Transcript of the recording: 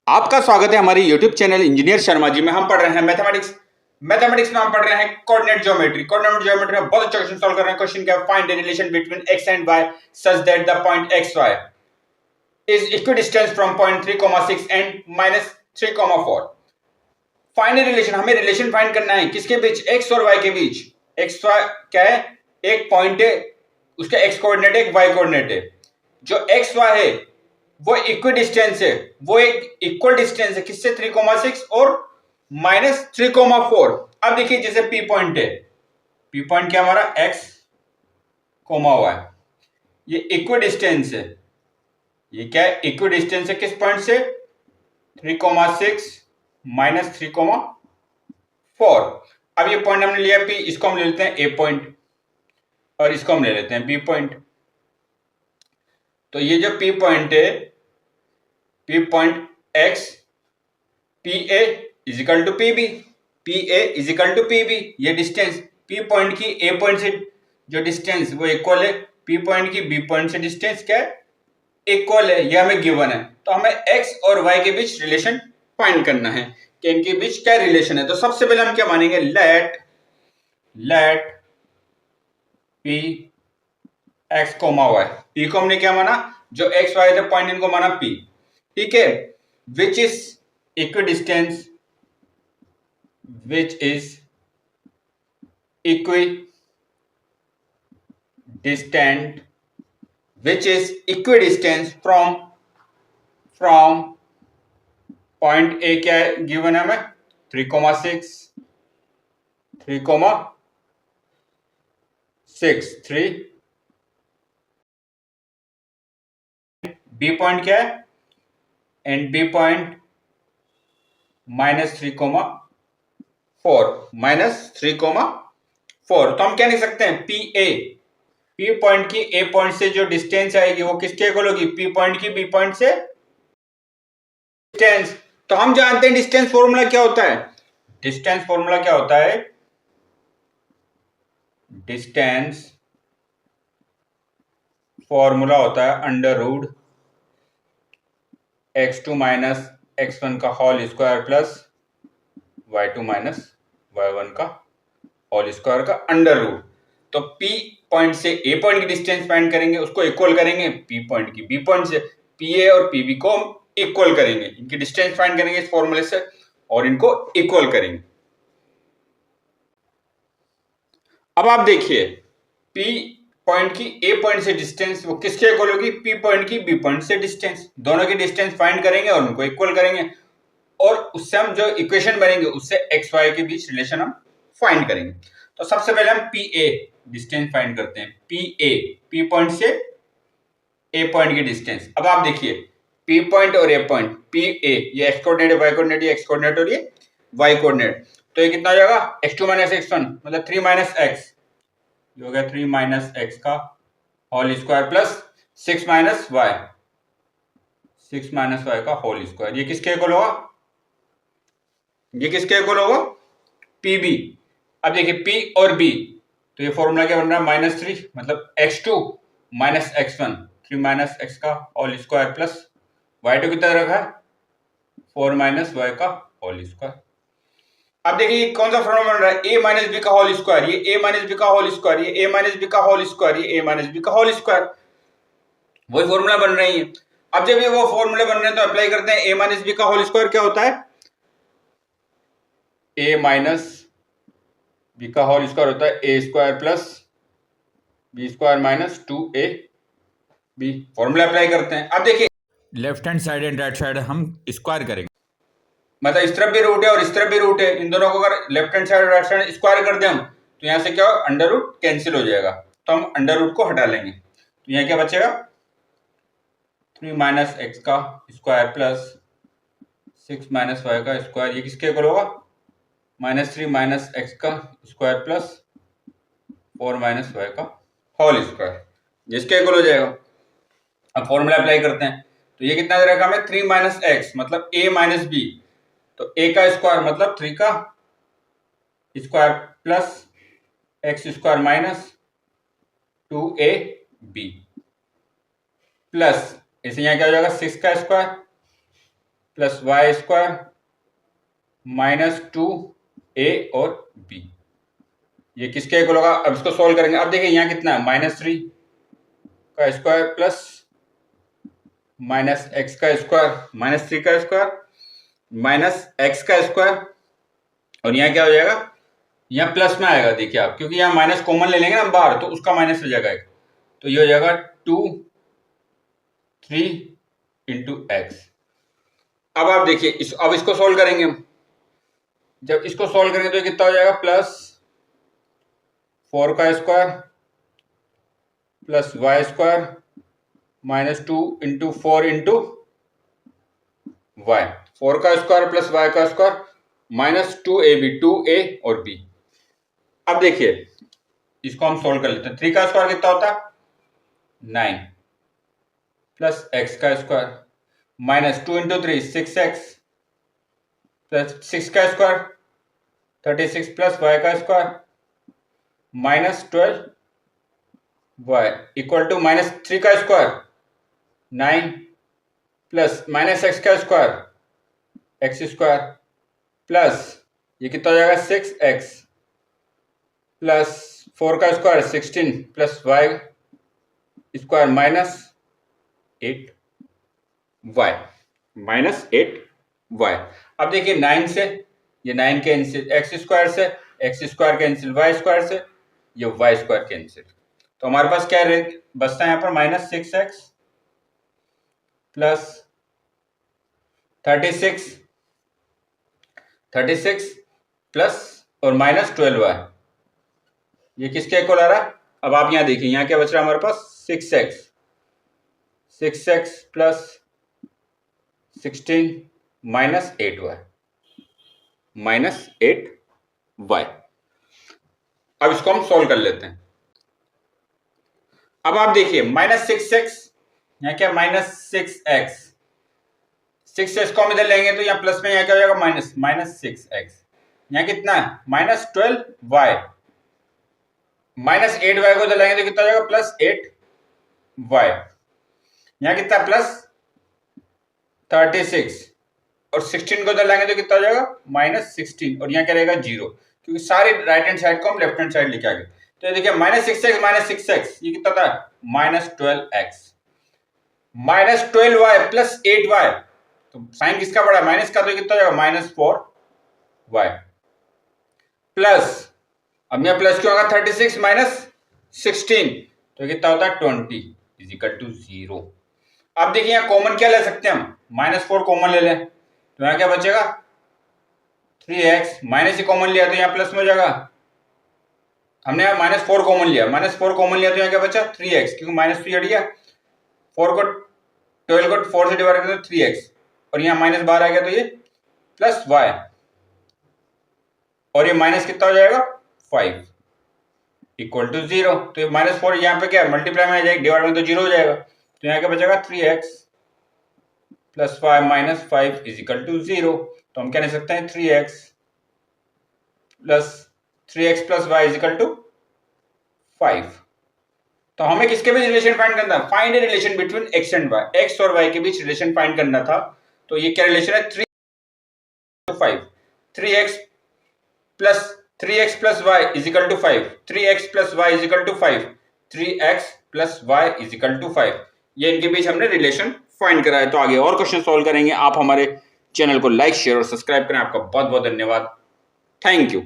आपका स्वागत है हमारे YouTube channel engineer Sharma ji में। हम पढ़ रहे हैं मैथमेटिक्स। मैथमेटिक्स में हम पढ़ रहे हैं कोऑर्डिनेट ज्योमेट्री। कोऑर्डिनेट ज्योमेट्री में बहुत अच्छा क्वेश्चन सॉल्व कर रहे हैं। क्वेश्चन क्या है? Find the relation between x and y such that the point xy is equidistance from point 3,6 and -3,4। Find the relation, हमें रिलेशन फाइंड करना है किसके बीच? x और y के बीच। x y क्या है? एक पॉइंट है, उसका x कोऑर्डिनेट है, एक y कोऑर्डिनेट है। जो x y है वो इक्वी डिस्टेंस है, वो एक इक्वल डिस्टेंस है किससे? 3,6 और -3,4। अब देखिए जैसे P पॉइंट है, P पॉइंट क्या हमारा? x, y, ये इक्वी डिस्टेंस है। ये क्या है? इक्वी डिस्टेंस है किस पॉइंट से? 3,6 -3,4। अब ये पॉइंट हमने लिया P, इसको हम ले लेते हैं A पॉइंट और इसको हम ले लेते हैं B पॉइंट। तो ये जो P पॉइंट है, P point x, PA equal to PB, PA equal to PB। ये डिस्टेंस P पॉइंट की A पॉइंट से जो डिस्टेंस वो इक्वल है P पॉइंट की B पॉइंट से डिस्टेंस क्या है? इक्वल है। ये हमें गिवन है। तो हमें x और y के बीच रिलेशन फाइंड करना है कि इनके बीच क्या रिलेशन है। तो सबसे पहले हम क्या मानेंगे? Let P x, y। P को हमने क्या माना? जो x y थे पॉइंट, इनको माना P। ठीक है। Which is equidistance, which is equidistant, which is equidistant from point A। क्या है गिवन है हमें? 3,6 3,6 B पॉइंट क्या है? And B point -3,4 -3,4। तो हम क्या लिख सकते हैं? P पॉइंट की A पॉइंट से जो डिस्टेंस आएगी वो किसके इक्वल होगी? P पॉइंट की B पॉइंट से डिस्टेंस। तो हम जानते हैं डिस्टेंस फॉर्मूला क्या होता है। डिस्टेंस फॉर्मूला क्या होता है? डिस्टेंस फॉर्मूला होता है under root x2 minus x1 का whole square plus y2 minus y1 का होल स्क्वायर का अंडर रूट। तो P पॉइंट से A पॉइंट की डिस्टेंस फाइंड करेंगे, उसको इक्वल करेंगे P पॉइंट की B पॉइंट से। PA और PB को हम इक्वल करेंगे, इनकी डिस्टेंस फाइंड करेंगे इस फॉर्मूले से और इनको इक्वल करेंगे। अब आप देखिए P पॉइंट की A पॉइंट से डिस्टेंस वो किसके इक्वल होगी? P पॉइंट की B पॉइंट से डिस्टेंस। दोनों की डिस्टेंस फाइंड करेंगे और उनको इक्वल करेंगे और उससे हम जो इक्वेशन बनेंगे उससे x y के बीच रिलेशन हम फाइंड करेंगे। तो सबसे पहले हम PA डिस्टेंस फाइंड करते हैं। PA, P पॉइंट से A पॉइंट की डिस्टेंस। अब आप देखिए P पॉइंट और A पॉइंट, PA ये x कोऑर्डिनेट है, y कोऑर्डिनेट, ये x कोऑर्डिनेट और ये y कोऑर्डिनेट। तो ये कितना हो जाएगा? x2 माइनस x1 मतलब 3 माइनस x, ये हो गया 3 माइनस x का whole square plus 6 minus y, 6 minus y का होल स्क्वायर। ये किसके इक्वल होगा? ये किसके इक्वल होगा? PB। अब देखिए P और B, तो ये फॉर्मूला क्या बन रहा है? -3 मतलब x2 minus x1, 3 minus x का होल स्क्वायर प्लस y2 कितना रखा है? 4 माइनस y का होल स्क्वायर। अब देखिए कौन सा फॉर्मूला बन रहा है? a माइनस बी का होल स्क्वायर, ये a माइनस बी का होल स्क्वायर, ये a माइनस बी का होल स्क्वायर, ये a माइनस बी का होल स्क्वायर। वही फॉर्मूला बन रही है। अब जब ये वो फॉर्मूले बन रहे हैं तो अप्लाई करते हैं। a माइनस बी का होल स्क्वायर क्या होता है? a माइनस बी का होल स्क्वायर होता है a square plus b square minus 2ab। Formula apply करते हैं। अब देखिए left hand side and right side हम स्क्वायर करेंगे, मतलब इस तरफ भी रूट है और इस तरफ भी रूट है। इन दोनों को अगर लेफ्ट हैंड साइड और राइट साइड स्क्वायर कर दें हम तो यहाँ से क्या हो? अंडर रूट कैंसिल हो जाएगा, तो हम अंडर रूट को हटा लेंगे। तो यहाँ क्या बचेगा? 3 माइनस एक्स का स्क्वायर प्लस 6 माइनस वाई का स्क्वायर। ये किसके इक्वल होगा? -3 माइनस एक्स का स्क्वायर प्लस 4 माइनस वाई का होल स्क्वायर, जिसके इक्वल हो जाएगा। अब फॉर्मूला अप्लाई करते हैं तो ये कितना दे रखा हमें? 3 माइनस एक्स मतलब a माइनस बी, तो a का स्क्वायर मतलब 3 का square plus x square minus 2ab plus इसे यहाँ क्या हो जाएगा? 6 का square plus y square minus 2a और b, ये किसके इक्वल होगा? अब इसको सोल्व करेंगे। अब देखिए यहाँ कितना है, -3 का स्क्वायर प्लस माइनस एक्स का स्क्वायर, -3 का स्क्वायर माइनस एक्स का स्क्वायर, और यहाँ क्या हो जाएगा, यहाँ प्लस में आएगा देखिए आप, क्योंकि यहाँ माइनस कॉमन ले लेंगे ना बाहर, तो उसका माइनस हो जाएगा, तो ये हो जाएगा 3 इंटू एक्स। अब आप देखिए अब इसको सोल्व करेंगे हम। जब इसको सोल्व करेंगे तो कितना हो जाएगा, प्लस 4 का square plus y square -2 into 4 into y, 4 का स्क्वायर प्लस वाई का स्क्वायर -2ab, 2a और b। अब देखिए इसको हम सोल्व कर लेते हैं। 3 का स्क्वायर कितना होता है, 9 प्लस एक्स का स्क्वायर -2 इंटू 3 6x प्लस 6 का स्क्वायर 36 प्लस वाई का स्क्वायर -12 वाई इक्वल टू -3 का स्क्वायर 9 प्लस -x का स्क्वायर एक्स स्क्वायर प्लस ये कितना हो जाएगा 6x प्लस 4 का square 16 plus y square -8y। अब देखिए 9 से ये 9 cancel, x square cancel, y square से ये वाई स्क्वायर कैंसिल, तो हमारे पास क्या बचता है यहाँ पर -6x प्लस 36 प्लस और -12y, ये किसके इक्वल आ रहा है? अब आप यहाँ देखिए यहाँ क्या बच रहा है हमारे पास 6x प्लस 16 -8y। अब इसको हम सोल्व कर लेते हैं। अब आप देखिए -6x, यहाँ क्या -6x, 6x को हम इधर लेंगे तो यहाँ प्लस में यहाँ क्या हो जाएगा -6x, यहाँ कितना है -12y, -8y को इधर लेंगे तो कितना हो जाएगा +8y, यहाँ कितना प्लस 36 और 16 को इधर लाएंगे तो कितना हो जाएगा -16, और यहाँ क्या रहेगा 0, क्योंकि सारे राइट हैंड साइड को हम लेफ्ट हैंड साइड लेके आ गए। तो ये देखिए -6x ये कितना था -12x -12y प्लस 8y, तो साइन किसका बड़ा है, माइनस का, तो कितना हो जाएगा -4y प्लस, अब यहाँ प्लस क्यों होगा 36 -16, तो कितना होता है 20 = 0। अब देखिए यहाँ कॉमन क्या ले सकते हैं हम, -4 कॉमन ले लें, तो यहाँ क्या बचेगा 3x, माइनस ही कॉमन लिया तो यहाँ प्लस में हो जाएगा, हमने यहाँ -4 कॉमन लिया, -4 कॉमन लिया तो यहाँ क्या बचा 3x, क्योंकि -3 हट गया, 12 को 4 से डिवाइड करें तो 3x, और यहाँ माइनस बाहर आ गया तो ये प्लस y, और ये माइनस कितना हो जाएगा 5 = 0। तो ये -4 यहाँ पे क्या है मल्टीप्लाई में आ जाएगा, डिवाइड में तो 0 हो जाएगा, तो यहाँ क्या बचेगा 3x प्लस y -5 = 0। तो हम क्या लिख सकते हैं 3x प्लस y = 5। तो हमें किसके बीच रिलेशन फाइंड करना है, find a relation between x and y, x और y के बीच रिलेशन फाइंड करना था। तो ये क्या रिलेशन है 3 to 5, 3x plus y = 5, 3x plus y = 5, 3x plus y = 5, ये इनके बीच हमने रिलेशन फाइंड करा है। तो आगे और क्वेश्चन सॉल्व करेंगे। आप हमारे चैनल को लाइक शेयर और सब्सक्राइब करें। आपका बहुत बहुत धन्यवाद। Thank you.